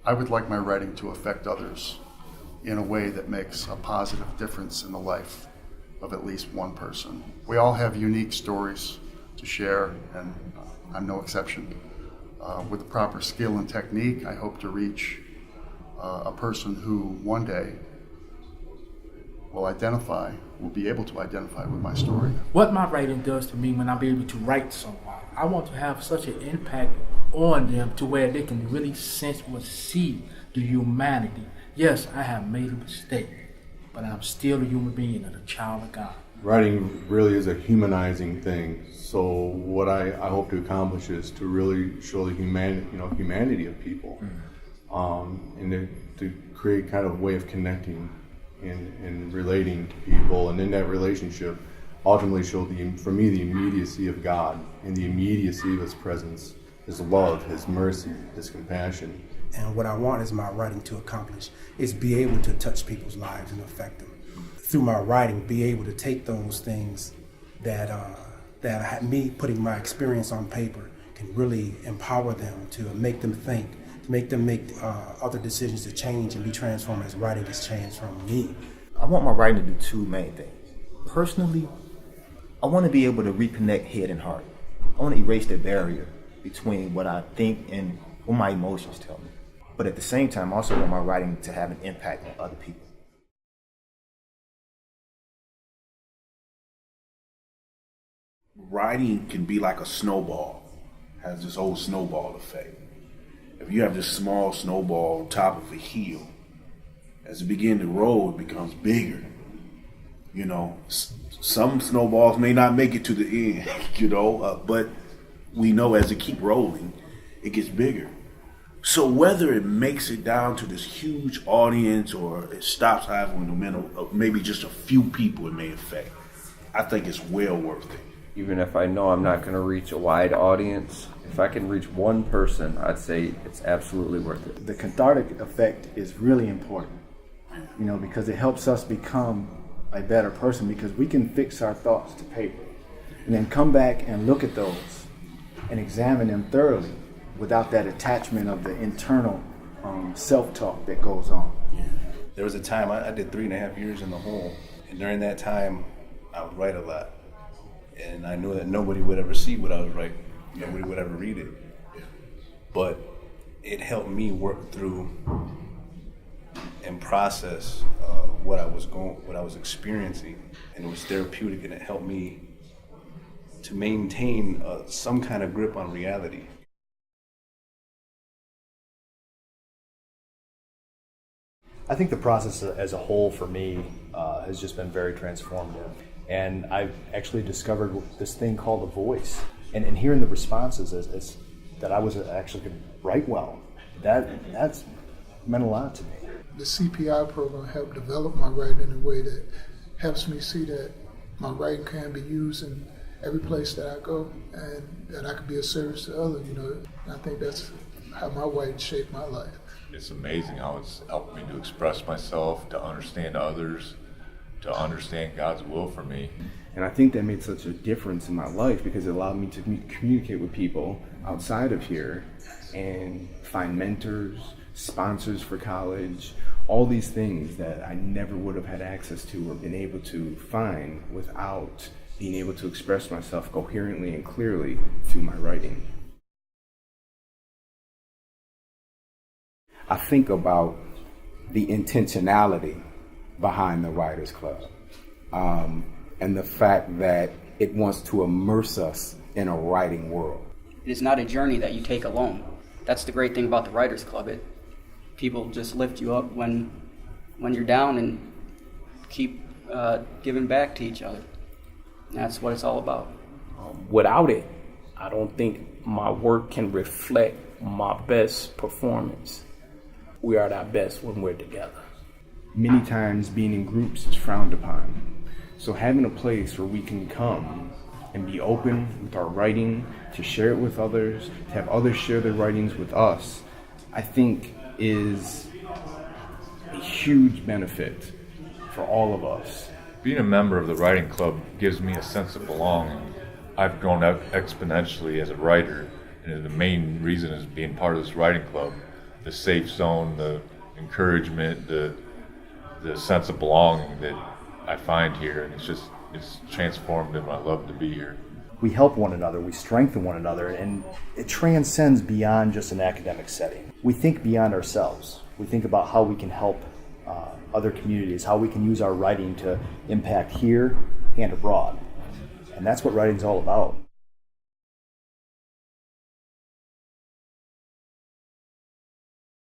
I would like my writing to affect others in a way that makes a positive difference in the life of at least one person. We all have unique stories to share, and I'm no exception. With the proper skill and technique, I hope to reach a person who one day will be able to identify with my story. What my writing does to me when I'm able to write someone, I want to have such an impact on them to where they can really sense or see the humanity. Yes, I have made a mistake, but I'm still a human being and a child of God. Writing really is a humanizing thing. So what I hope to accomplish is to really show the humanity of people, and to create kind of a way of connecting and relating to people, and in that relationship, ultimately show for me the immediacy of God and the immediacy of His presence, His love, His mercy, His compassion. And what I want is my writing to accomplish is be able to touch people's lives and affect them. Through my writing, be able to take those things that me putting my experience on paper can really empower them, to make them think, to make them make other decisions to change and be transformed as writing has changed from me. I want my writing to do two main things. Personally, I want to be able to reconnect head and heart. I want to erase the barrier between what I think and what my emotions tell me. But at the same time, I also want my writing to have an impact on other people. Writing can be like a snowball, has this whole snowball effect. If you have this small snowball on top of a hill, as it begins to roll, it becomes bigger. You know, some snowballs may not make it to the end, but we know as it keeps rolling, it gets bigger. So whether it makes it down to this huge audience or it stops halfway in the middle, maybe just a few people it may affect, I think it's well worth it. Even if I know I'm not going to reach a wide audience, if I can reach one person, I'd say it's absolutely worth it. The cathartic effect is really important, because it helps us become a better person, because we can fix our thoughts to paper and then come back and look at those and examine them thoroughly without that attachment of the internal self-talk that goes on. Yeah. There was a time I did 3.5 years in the hole, and during that time I would write a lot. And I knew that nobody would ever see what I was writing. Nobody would ever read it. But it helped me work through and process what I was experiencing, and it was therapeutic, and it helped me to maintain some kind of grip on reality. I think the process as a whole for me has just been very transformative. And I've actually discovered this thing called a voice. And hearing the responses as that I was actually could write well, that's meant a lot to me. The CPI program helped develop my writing in a way that helps me see that my writing can be used in every place that I go, and that I can be of service to others, And I think that's how my writing shaped my life. It's amazing how it's helped me to express myself, to understand others, to understand God's will for me. And I think that made such a difference in my life because it allowed me to communicate with people outside of here and find mentors, sponsors for college, all these things that I never would have had access to or been able to find without being able to express myself coherently and clearly through my writing. I think about the intentionality behind the Writers Club, and the fact that it wants to immerse us in a writing world. It is not a journey that you take alone. That's the great thing about the Writers Club. People just lift you up when you're down and keep giving back to each other. And that's what it's all about. Without it, I don't think my work can reflect my best performance. We are at our best when we're together. Many times being in groups is frowned upon. So having a place where we can come and be open with our writing, to share it with others, to have others share their writings with us, I think is a huge benefit for all of us. Being a member of the writing club gives me a sense of belonging. I've grown up exponentially as a writer, and the main reason is being part of this writing club. the safe zone, the encouragement, the sense of belonging that I find here, and it's transformed, and I love to be here. We help one another, we strengthen one another, and it transcends beyond just an academic setting. We think beyond ourselves. We think about how we can help other communities, how we can use our writing to impact here and abroad. And that's what writing's all about.